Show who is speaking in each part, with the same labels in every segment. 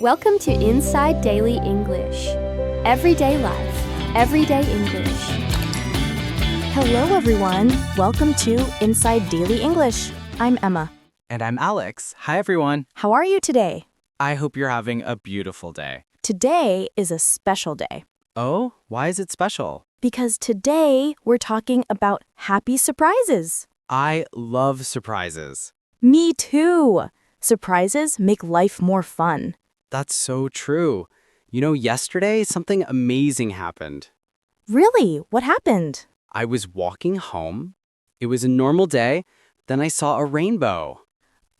Speaker 1: Welcome to Inside Daily English. Everyday life, everyday English.
Speaker 2: Hello, everyone. Welcome to Inside Daily English. I'm Emma.
Speaker 3: And I'm Alex. Hi, everyone.
Speaker 2: How are you today?
Speaker 3: I hope you're having a beautiful day.
Speaker 2: Today is a special day
Speaker 3: Oh, why is it special?
Speaker 2: because today we're talking about happy surprises.
Speaker 3: I love surprises.
Speaker 2: Me too. Surprises make life more fun.
Speaker 3: That's so true. You know, yesterday something amazing happened.
Speaker 2: Really? What happened?
Speaker 3: I was walking home. It was a normal day. Then I saw a rainbow.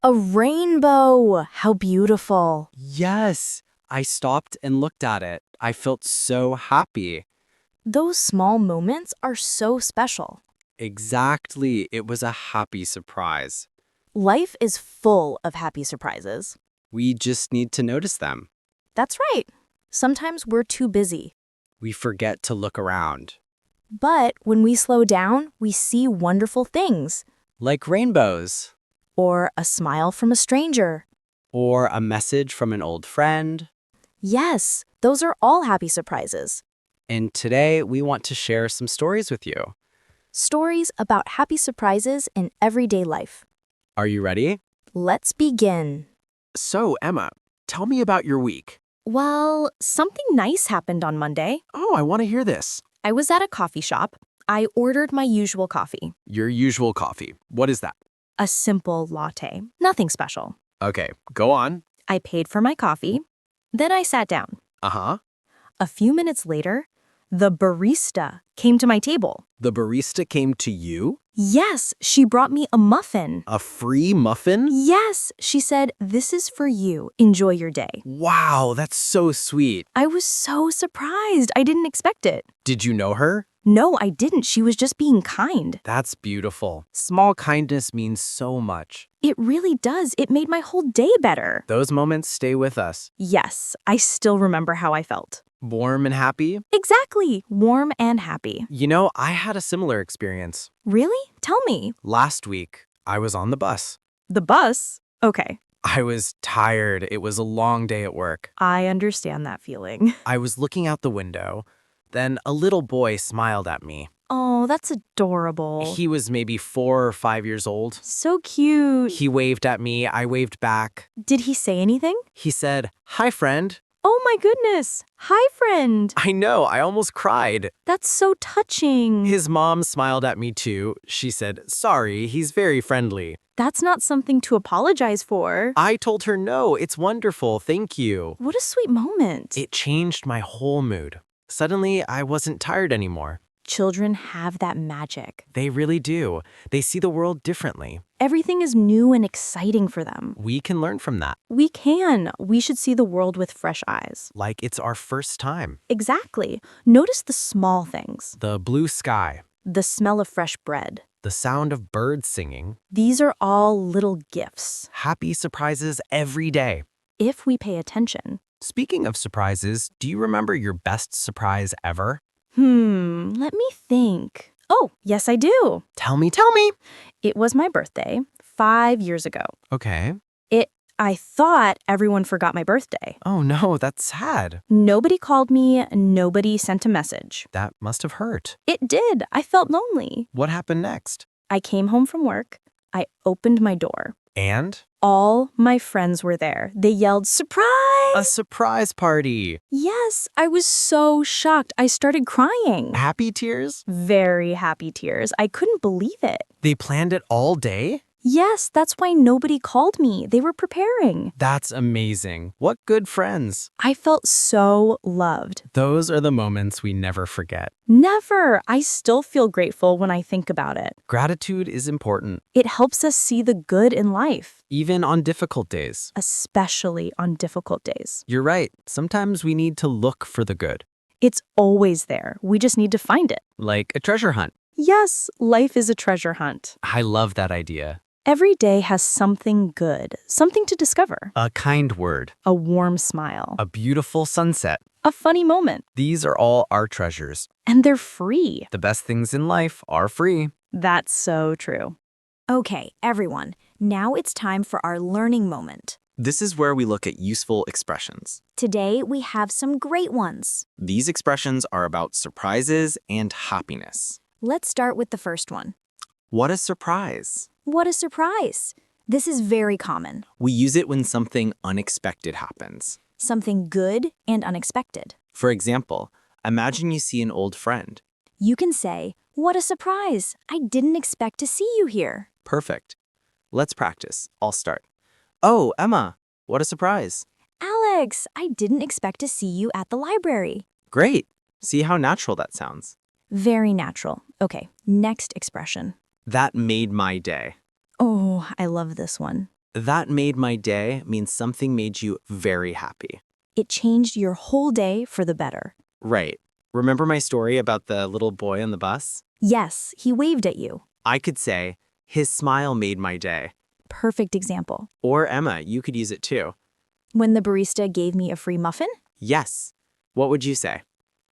Speaker 2: A rainbow. How beautiful.
Speaker 3: Yes, I stopped and looked at it. I felt so happy.
Speaker 2: Those small moments are so special.
Speaker 3: Exactly. It was a happy surprise.
Speaker 2: Life is full of happy surprises.
Speaker 3: We just need to notice them.
Speaker 2: That's right. Sometimes we're too busy.
Speaker 3: We forget to look around.
Speaker 2: But when we slow down, we see wonderful things.
Speaker 3: Like rainbows.
Speaker 2: Or a smile from a stranger.
Speaker 3: Or a message from an old friend.
Speaker 2: Yes, those are all happy surprises.
Speaker 3: And today we want to share some stories with you.
Speaker 2: Stories about happy surprises in everyday life.
Speaker 3: Are you ready?
Speaker 2: Let's begin.
Speaker 4: So, Emma, tell me about your week.
Speaker 5: Well, something nice happened on Monday.
Speaker 4: Oh, I want to hear this.
Speaker 5: I was at a coffee shop. I ordered my usual coffee,
Speaker 4: Your usual coffee. What is that?
Speaker 5: a simple latte, nothing special.
Speaker 4: Okay, go on.
Speaker 5: I paid for my coffee. Then I sat down.
Speaker 4: Uh-huh.
Speaker 5: A few minutes later, the barista came to my table.
Speaker 4: The barista came to you?
Speaker 5: Yes, she brought me a muffin.
Speaker 4: A free muffin?
Speaker 5: Yes, she said, "This is for you. Enjoy your day."
Speaker 4: Wow, that's so sweet.
Speaker 5: I was so surprised. I didn't expect it.
Speaker 4: Did you know her?
Speaker 5: No, I didn't. She was just being kind.
Speaker 4: That's beautiful. Small kindness means so much.
Speaker 5: It really does. It made my whole day better.
Speaker 4: Those moments stay with us.
Speaker 5: Yes, I still remember how I felt.
Speaker 4: Warm and happy?
Speaker 5: Exactly. Warm and happy.
Speaker 4: You know, I had a similar experience.
Speaker 5: Really? Tell me.
Speaker 4: Last week, I was on the bus.
Speaker 5: The bus? Okay.
Speaker 4: I was tired. It was a long day at work.
Speaker 5: I understand that feeling.
Speaker 4: I was looking out the window. Then a little boy smiled at me.
Speaker 5: Oh, that's adorable.
Speaker 4: He was maybe 4 or 5 years old.
Speaker 5: So cute.
Speaker 4: He waved at me. I waved back.
Speaker 5: Did he say anything?
Speaker 4: He said, "Hi, friend."
Speaker 5: Oh my goodness. Hi, friend.
Speaker 4: I know, I almost cried.
Speaker 5: That's so touching.
Speaker 4: His mom smiled at me too. She said, "Sorry, he's very friendly."
Speaker 5: That's not something to apologize for.
Speaker 4: I told her, "No, it's wonderful, thank you."
Speaker 5: What a sweet moment.
Speaker 4: It changed my whole mood. Suddenly, I wasn't tired anymore.
Speaker 5: Children have that magic.
Speaker 4: They really do. They see the world differently.
Speaker 5: Everything is new and exciting for them.
Speaker 4: We can learn from that,
Speaker 5: We can. We should see the world with fresh eyes.
Speaker 4: like it's our first time.
Speaker 5: Exactly. Notice the small things.
Speaker 4: The blue sky,
Speaker 5: The smell of fresh bread.
Speaker 4: the sound of birds singing,
Speaker 5: These are all little gifts,
Speaker 4: happy surprises every day.
Speaker 5: if we pay attention.
Speaker 4: Speaking of surprises, do you remember your best surprise ever?
Speaker 5: Let me think. Oh, yes, I do.
Speaker 4: Tell me.
Speaker 5: It was my birthday 5 years ago.
Speaker 4: Okay.
Speaker 5: I thought everyone forgot my birthday.
Speaker 4: Oh no, that's sad.
Speaker 5: Nobody called me, nobody sent a message.
Speaker 4: That must have hurt.
Speaker 5: It did. I felt lonely.
Speaker 4: What happened next?
Speaker 5: I came home from work. I opened my door.
Speaker 4: And?
Speaker 5: All my friends were there. They yelled, "Surprise!"
Speaker 4: A surprise party.
Speaker 5: Yes, I was so shocked. I started crying.
Speaker 4: Happy tears?
Speaker 5: Very happy tears. I couldn't believe it.
Speaker 4: They planned it all day?
Speaker 5: Yes, that's why nobody called me. They were preparing.
Speaker 4: That's amazing. What good friends.
Speaker 5: I felt so loved.
Speaker 4: Those are the moments we never forget.
Speaker 5: Never. I still feel grateful when I think about it.
Speaker 4: Gratitude is important,
Speaker 5: It helps us see the good in life,
Speaker 4: even on difficult days.
Speaker 5: especially on difficult days.
Speaker 4: You're right. Sometimes we need to look for the good,
Speaker 5: It's always there. We just need to find it.
Speaker 4: like a treasure hunt.
Speaker 5: Yes, life is a treasure hunt.
Speaker 4: I love that idea.
Speaker 5: Every day has something good, something to discover.
Speaker 4: A kind word,
Speaker 5: A warm smile,
Speaker 4: a beautiful sunset.
Speaker 5: a funny moment,
Speaker 4: These are all our treasures.
Speaker 5: and they're free.
Speaker 4: The best things in life are free.
Speaker 5: That's so true.
Speaker 2: Okay, everyone, now it's time for our learning moment.
Speaker 4: This is where we look at useful expressions.
Speaker 5: Today, we have some great ones.
Speaker 4: These expressions are about surprises and happiness.
Speaker 5: Let's start with the first one.
Speaker 4: What a surprise!
Speaker 5: What a surprise! This is very common.
Speaker 4: We use it when something unexpected happens.
Speaker 5: Something good and unexpected.
Speaker 4: For example, imagine you see an old friend.
Speaker 5: You can say, "What a surprise! I didn't expect to see you here."
Speaker 4: Perfect. Let's practice. I'll start. Oh, Emma, what a surprise.
Speaker 5: Alex, I didn't expect to see you at the library.
Speaker 4: Great. See how natural that sounds.
Speaker 5: Very natural. Okay, next expression.
Speaker 4: That made my day.
Speaker 5: Oh, I love this one.
Speaker 4: That made my day means something made you very happy.
Speaker 5: It changed your whole day for the better.
Speaker 4: Right. Remember my story about the little boy on the bus?
Speaker 5: Yes, he waved at you.
Speaker 4: I could say, his smile made my day.
Speaker 5: Perfect example.
Speaker 4: Or Emma, you could use it too.
Speaker 5: When the barista gave me a free muffin,
Speaker 4: Yes. What would you say?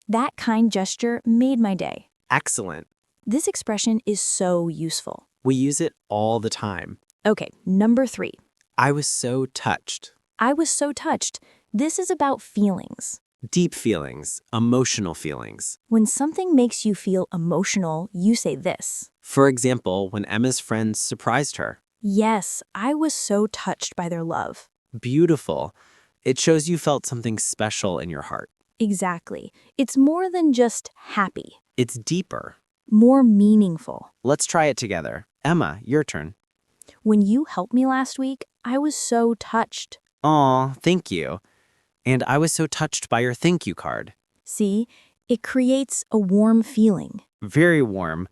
Speaker 5: that kind gesture made my day.
Speaker 4: Excellent.
Speaker 5: This expression is so useful.
Speaker 4: We use it all the time.
Speaker 5: Okay, number 3.
Speaker 4: I was so touched.
Speaker 5: I was so touched. This is about feelings.
Speaker 4: Deep feelings, emotional feelings.
Speaker 5: When something makes you feel emotional, you say this.
Speaker 4: For example, when Emma's friends surprised her.
Speaker 5: Yes, I was so touched by their love.
Speaker 4: Beautiful. It shows you felt something special in your heart.
Speaker 5: Exactly. It's more than just happy,
Speaker 4: It's deeper.
Speaker 5: more meaningful.
Speaker 4: Let's try it together. Emma, your turn.
Speaker 5: When you helped me last week, I was so touched.
Speaker 4: Aw, thank you. And I was so touched by your thank you card.
Speaker 5: See, it creates a warm feeling.
Speaker 4: Very warm.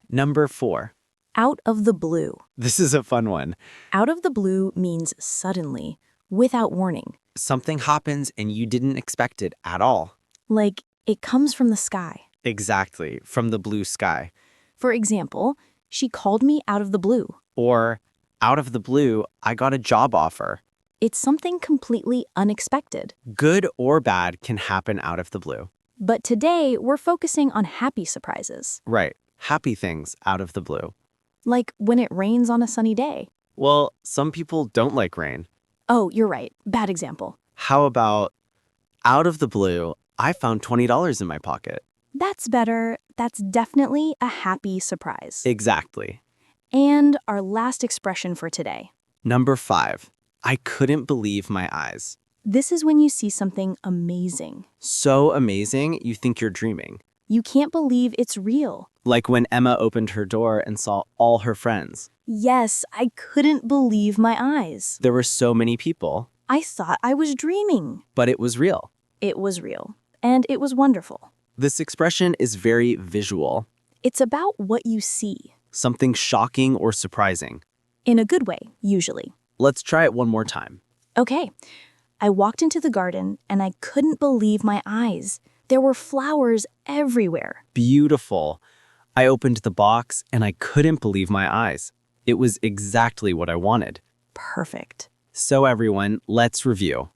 Speaker 4: Number 4.
Speaker 5: Out of the blue.
Speaker 4: This is a fun one.
Speaker 5: Out of the blue means suddenly, without warning.
Speaker 4: Something happens and you didn't expect it at all.
Speaker 5: Like, it comes from the sky.
Speaker 4: Exactly, from the blue sky.
Speaker 5: For example, she called me out of the blue.
Speaker 4: Or, out of the blue, I got a job offer.
Speaker 5: It's something completely unexpected.
Speaker 4: Good or bad can happen out of the blue.
Speaker 5: But today, we're focusing on happy surprises.
Speaker 4: Right, happy things out of the blue.
Speaker 5: Like when it rains on a sunny day.
Speaker 4: Well, some people don't like rain.
Speaker 5: Oh, you're right. Bad example.
Speaker 4: How about, out of the blue, I found $20 in my pocket.
Speaker 5: That's better. That's definitely a happy surprise.
Speaker 4: Exactly.
Speaker 5: And our last expression for today.
Speaker 4: Number 5. I couldn't believe my eyes.
Speaker 5: This is when you see something amazing.
Speaker 4: So amazing, you think you're dreaming.
Speaker 5: You can't believe it's real.
Speaker 4: Like when Emma opened her door and saw all her friends.
Speaker 5: Yes, I couldn't believe my eyes.
Speaker 4: There were so many people,
Speaker 5: I thought I was dreaming.
Speaker 4: but it was real.
Speaker 5: It was real. And it was wonderful.
Speaker 4: This expression is very visual.
Speaker 5: It's about what you see.
Speaker 4: Something shocking or surprising.
Speaker 5: In a good way, usually.
Speaker 4: Let's try it one more time.
Speaker 5: Okay. I walked into the garden and I couldn't believe my eyes. There were flowers everywhere.
Speaker 4: Beautiful. I opened the box and I couldn't believe my eyes. It was exactly what I wanted.
Speaker 5: Perfect.
Speaker 4: So everyone, let's review.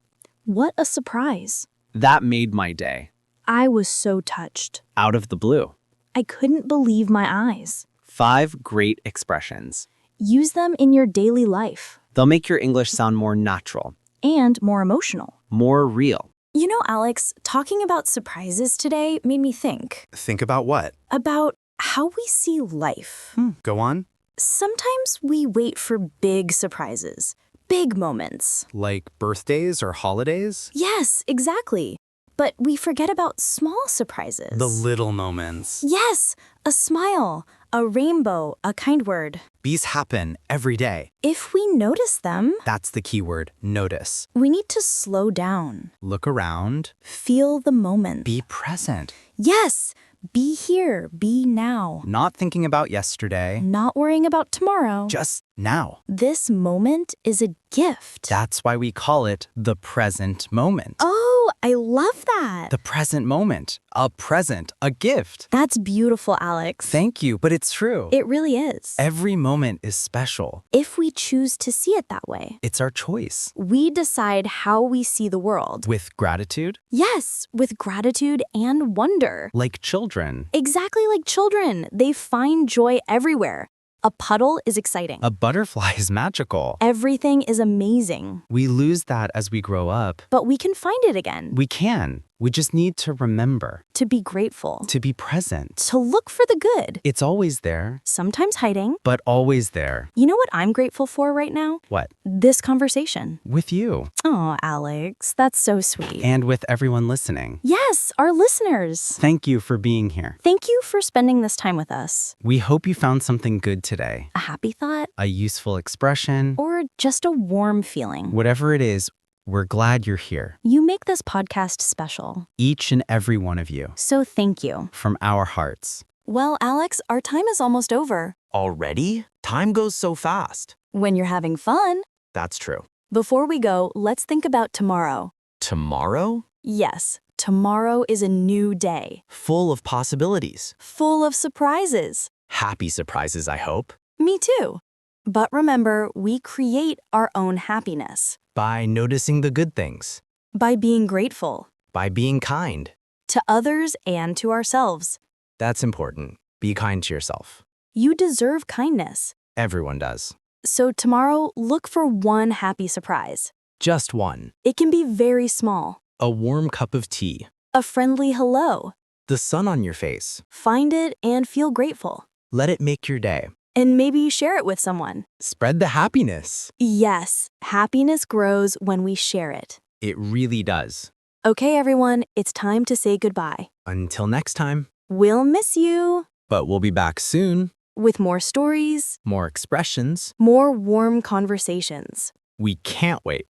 Speaker 5: What a surprise.
Speaker 4: That made my day.
Speaker 5: I was so touched.
Speaker 4: Out of the blue.
Speaker 5: I couldn't believe my eyes.
Speaker 4: 5 great expressions.
Speaker 5: Use them in your daily life.
Speaker 4: They'll make your English sound more natural,
Speaker 5: And more emotional.
Speaker 4: more real.
Speaker 5: You know, Alex, talking about surprises today made me think
Speaker 6: Think about what?
Speaker 5: about how we see life.
Speaker 6: Go on.
Speaker 5: Sometimes we wait for big surprises, big moments.
Speaker 6: Like birthdays or holidays?
Speaker 5: Yes, exactly. But we forget about small surprises.
Speaker 6: The little moments.
Speaker 5: Yes, a smile, a rainbow, a kind word.
Speaker 6: These happen every day.
Speaker 5: If we notice them,
Speaker 6: That's the key word, notice.
Speaker 5: we need to slow down,
Speaker 6: Look around.
Speaker 5: feel the moment.
Speaker 6: Be present.
Speaker 5: Yes, be here, be now.
Speaker 6: Not thinking about yesterday.
Speaker 5: Not worrying about tomorrow.
Speaker 6: Just now.
Speaker 5: This moment is a gift.
Speaker 6: That's why we call it the present moment.
Speaker 5: Oh, I love that.
Speaker 6: The present moment. A present. A gift.
Speaker 5: That's beautiful, Alex.
Speaker 6: Thank you, but it's true.
Speaker 5: It really is.
Speaker 6: Every moment is special.
Speaker 5: If we choose to see it that way,
Speaker 6: It's our choice.
Speaker 5: we decide how we see the world.
Speaker 6: With gratitude,
Speaker 5: Yes, with gratitude and wonder.
Speaker 6: like children.
Speaker 5: Exactly like children, they find joy everywhere. A puddle is exciting.
Speaker 6: A butterfly is magical.
Speaker 5: Everything is amazing.
Speaker 6: We lose that as we grow up.
Speaker 5: But we can find it again.
Speaker 6: We can. We just need to remember,
Speaker 5: To be grateful.
Speaker 6: to be present.
Speaker 5: To look for the good.
Speaker 6: It's always there,
Speaker 5: Sometimes hiding.
Speaker 6: but always there.
Speaker 5: You know what I'm grateful for right now?
Speaker 6: What?
Speaker 5: This conversation.
Speaker 6: With you.
Speaker 5: Oh, Alex, that's so sweet.
Speaker 6: And with everyone listening.
Speaker 5: Yes, our listeners.
Speaker 6: Thank you for being here.
Speaker 5: Thank you for spending this time with us.
Speaker 6: We hope you found something good today.
Speaker 5: A happy thought,
Speaker 6: A useful expression.
Speaker 5: or just a warm feeling.
Speaker 6: Whatever it is, we're glad you're here.
Speaker 5: You make this podcast special.
Speaker 6: Each and every one of you.
Speaker 5: So thank you.
Speaker 6: From our hearts.
Speaker 5: Well, Alex, our time is almost over.
Speaker 7: Already? Time goes so fast.
Speaker 5: When you're having fun.
Speaker 7: That's true.
Speaker 5: Before we go, let's think about tomorrow.
Speaker 7: Tomorrow?
Speaker 5: Yes, tomorrow is a new day.
Speaker 7: Full of possibilities.
Speaker 5: Full of surprises.
Speaker 7: Happy surprises, I hope.
Speaker 5: Me too. But remember, we create our own happiness.
Speaker 7: By noticing the good things.
Speaker 5: By being grateful.
Speaker 7: By being kind.
Speaker 5: To others and to ourselves.
Speaker 7: That's important. Be kind to yourself.
Speaker 5: You deserve kindness.
Speaker 7: Everyone does.
Speaker 5: So tomorrow, look for one happy surprise.
Speaker 7: Just one.
Speaker 5: It can be very small.
Speaker 7: A warm cup of tea.
Speaker 5: A friendly hello.
Speaker 7: The sun on your face.
Speaker 5: Find it and feel grateful.
Speaker 7: Let it make your day.
Speaker 5: And maybe share it with someone.
Speaker 7: Spread the happiness.
Speaker 5: Yes, happiness grows when we share it.
Speaker 7: It really does.
Speaker 5: Okay, everyone, it's time to say goodbye.
Speaker 7: Until next time.
Speaker 5: We'll miss you.
Speaker 7: But we'll be back soon.
Speaker 5: With more stories,
Speaker 7: More expressions.
Speaker 5: more warm conversations.
Speaker 7: We can't wait.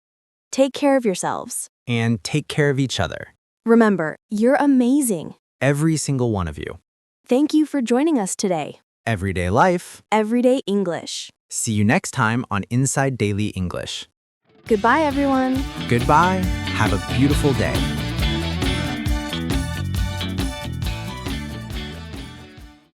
Speaker 5: Take care of yourselves.
Speaker 7: And take care of each other.
Speaker 5: Remember, you're amazing.
Speaker 7: Every single one of you.
Speaker 5: Thank you for joining us today.
Speaker 7: Everyday life.
Speaker 5: Everyday English.
Speaker 7: See you next time on Inside Daily English.
Speaker 5: Goodbye, everyone.
Speaker 7: Goodbye. Have a beautiful day.